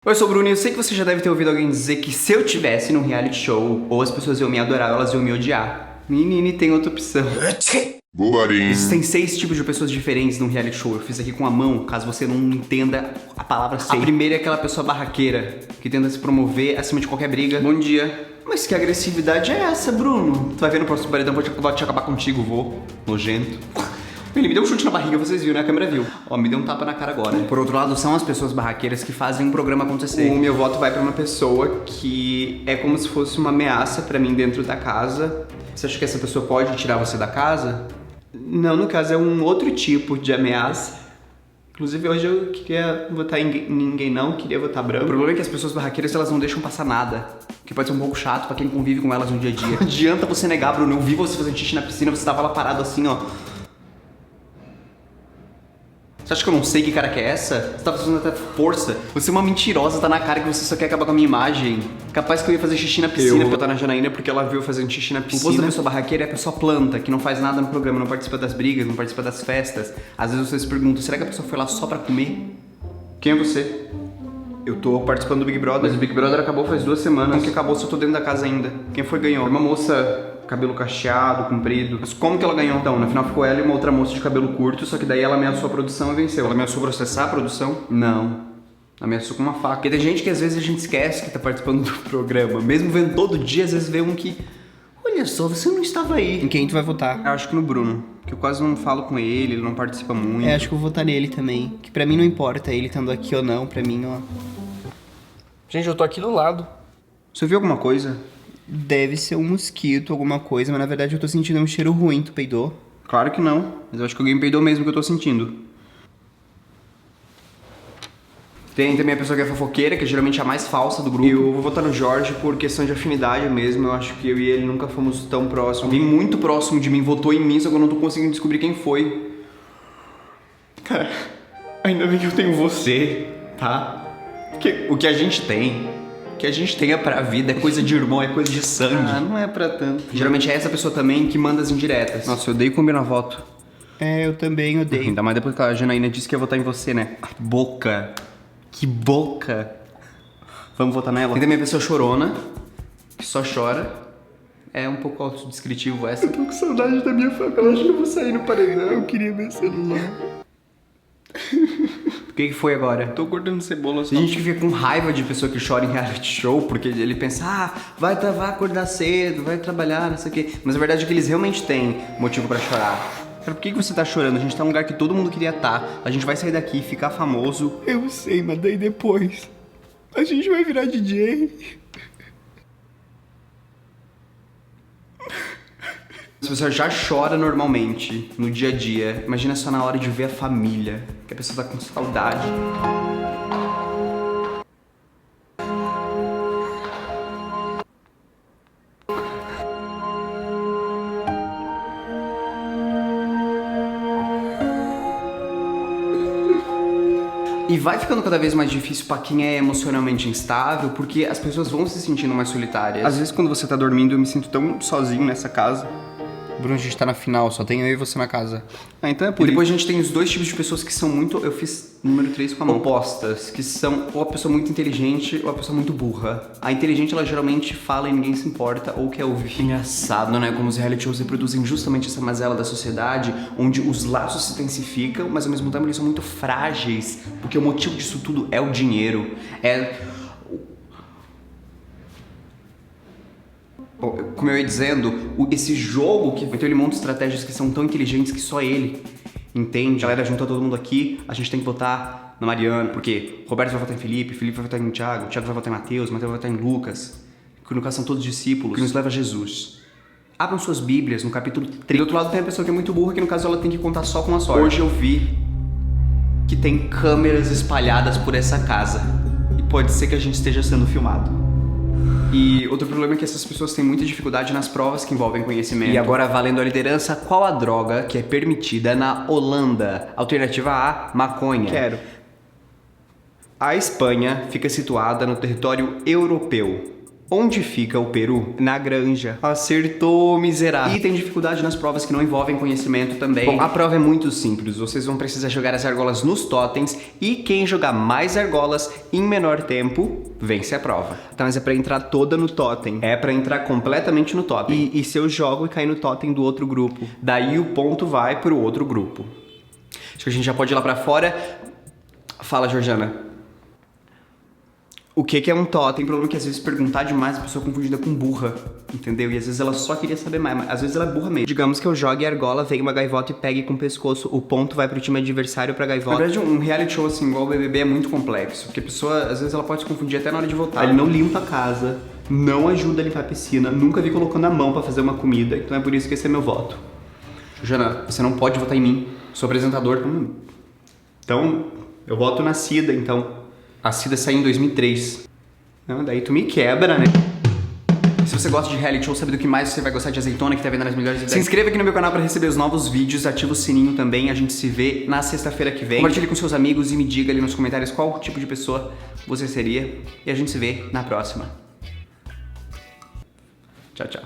Oi, eu sou o Bruno e eu sei que você já deve ter ouvido alguém dizer que se eu tivesse num reality show, ou as pessoas iam me adorar ou elas iam me odiar. Menine, tem outra opção. Bobarinho. Existem 6 tipos de pessoas diferentes num reality show. Eu fiz aqui com a mão, caso você não entenda a palavra sei. A primeira é aquela pessoa barraqueira, que tenta se promover acima de qualquer briga. Bom dia. Mas que agressividade é essa, Bruno? Tu vai ver no próximo paredão, vou te acabar contigo, vô. Nojento. Ele me deu um chute na barriga, vocês viram, né? A câmera viu. Ó, me deu um tapa na cara agora. Por outro lado, são as pessoas barraqueiras que fazem um programa acontecer. O meu voto vai pra uma pessoa que é como se fosse uma ameaça pra mim dentro da casa. Você acha que essa pessoa pode tirar você da casa? Não, no caso é um outro tipo de ameaça. Inclusive hoje eu queria votar em ninguém não, queria votar branco. O problema é que as pessoas barraqueiras, elas não deixam passar nada. Que pode ser um pouco chato pra quem convive com elas no dia a dia. Não adianta você negar, Bruno. Eu vi você fazendo xixi na piscina, você tava lá parado assim, ó. Você acha que eu não sei que cara que é essa? Você tá fazendo até força. Você é uma mentirosa, tá na cara que você só quer acabar com a minha imagem. Capaz que eu ia fazer xixi na piscina. Eu vou botar na Janaína porque ela viu fazendo xixi na piscina. O posto da pessoa barraqueira é a pessoa planta, que não faz nada no programa, não participa das brigas, não participa das festas. Às vezes você se pergunta, será que a pessoa foi lá só pra comer? Quem é você? Eu tô participando do Big Brother. Mas o Big Brother acabou faz 2 semanas. Como que acabou se eu tô dentro da casa ainda? Quem foi ganhou? Uma moça... cabelo cacheado, comprido. Mas como que ela ganhou então? No final ficou ela e uma outra moça de cabelo curto, só que daí ela ameaçou a produção e venceu. Ela ameaçou processar a produção? Não. Ameaçou com uma faca. Porque tem gente que às vezes a gente esquece que tá participando do programa. Mesmo vendo todo dia, às vezes vê um que... Olha só, você não estava aí. Em quem tu vai votar? Eu acho que no Bruno. Que eu quase não falo com ele não participa muito. É, acho que eu vou votar nele também. Que pra mim não importa ele estando aqui ou não, pra mim, ó... Gente, eu tô aqui do lado. Você viu alguma coisa? Deve ser um mosquito, alguma coisa, mas na verdade eu tô sentindo um cheiro ruim, tu peidou? Claro que não, mas eu acho que alguém peidou mesmo que eu tô sentindo. Tem também a pessoa que é fofoqueira, que é geralmente a mais falsa do grupo. Eu vou votar no Jorge por questão de afinidade mesmo. Eu acho que eu e ele nunca fomos tão próximos. Alguém muito próximo de mim votou em mim, só que eu não tô conseguindo descobrir quem foi. Cara, ainda bem que eu tenho você, tá? Porque o que a gente tem... O que a gente tem é pra vida, é coisa de irmão, é coisa de sangue. Ah, não é pra tanto. Geralmente é essa pessoa também que manda as indiretas. Nossa, eu odeio combinar voto. É, eu também odeio. Ainda mais depois que a Janaína disse que ia votar em você, né? Boca. Que boca. Vamos votar nela? Tem também a pessoa chorona, que só chora. É um pouco autodescritivo essa. Eu tô com saudade da minha família, eu acho que eu vou sair no paredão. Eu queria meu celular. O que foi agora? Tô cortando cebola só. A gente fica com raiva de pessoa que chora em reality show, porque ele pensa, vai acordar cedo, vai trabalhar, não sei o quê. Mas a verdade é que eles realmente têm motivo pra chorar. Cara, por que você tá chorando? A gente tá num lugar que todo mundo queria estar. A gente vai sair daqui, ficar famoso. Eu sei, mas daí depois a gente vai virar DJ. Se você já chora normalmente no dia a dia, imagina só na hora de ver a família, que a pessoa tá com saudade. E vai ficando cada vez mais difícil pra quem é emocionalmente instável, porque as pessoas vão se sentindo mais solitárias. Às vezes quando você tá dormindo, eu me sinto tão sozinho nessa casa. Bruno, a gente tá na final, só tem eu e você na casa. Ah, então é por isso. E depois a gente tem os 2 tipos de pessoas que são muito... Eu fiz número 3 com a mão. Opostas, que são ou a pessoa muito inteligente ou a pessoa muito burra. A inteligente, ela geralmente fala e ninguém se importa ou quer ouvir. Engraçado, né? Como os reality shows reproduzem justamente essa mazela da sociedade, onde os laços se intensificam, mas ao mesmo tempo eles são muito frágeis, porque o motivo disso tudo é o dinheiro. Como eu ia dizendo, esse jogo que então ele monta estratégias que são tão inteligentes que só ele entende. A galera junta todo mundo aqui, a gente tem que votar na Mariana, porque Roberto vai votar em Felipe, Felipe vai votar em Thiago, Thiago vai votar em Mateus, Mateus vai votar em Lucas, que no caso são todos discípulos, que nos leva a Jesus. Abram suas bíblias no capítulo 3. Do outro lado tem a pessoa que é muito burra, que no caso ela tem que contar só com a sorte. Hoje eu vi que tem câmeras espalhadas por essa casa, e pode ser que a gente esteja sendo filmado. E outro problema é que essas pessoas têm muita dificuldade nas provas que envolvem conhecimento. E agora, valendo a liderança, qual a droga que é permitida na Holanda? Alternativa A, maconha. Quero. A Espanha fica situada no território europeu. Onde fica o Peru? Na granja. Acertou, miserável. E tem dificuldade nas provas que não envolvem conhecimento também. Bom, a prova é muito simples. Vocês vão precisar jogar as argolas nos totens e quem jogar mais argolas em menor tempo vence a prova. Tá, mas é pra entrar toda no totem. É pra entrar completamente no totem. E se eu jogo e cair no totem do outro grupo? Daí o ponto vai pro outro grupo. Acho que a gente já pode ir lá pra fora. Fala, Georgiana. O que é um totem? Tem problema que às vezes perguntar demais a pessoa é confundida com burra, entendeu? E às vezes ela só queria saber mais, mas às vezes ela é burra mesmo. Digamos que eu jogue a argola, venha uma gaivota e pegue com o pescoço, o ponto vai pro time adversário pra gaivota. Na verdade, um reality show assim, igual o BBB, é muito complexo, porque a pessoa, às vezes, ela pode se confundir até na hora de votar. Ele não limpa a casa, não ajuda a limpar a piscina, nunca vi colocando a mão pra fazer uma comida, então é por isso que esse é meu voto. Jana, você não pode votar em mim, sou apresentador. Então, eu voto na Cida, então. A Cida saiu em 2003. Não, daí tu me quebra, né? Se você gosta de reality show, sabe do que mais você vai gostar de Azeitona, que tá vendo nas melhores ideias. Se inscreva aqui no meu canal pra receber os novos vídeos, ativa o sininho também, a gente se vê na sexta-feira que vem. Compartilhe com seus amigos e me diga ali nos comentários qual tipo de pessoa você seria. E a gente se vê na próxima. Tchau, tchau.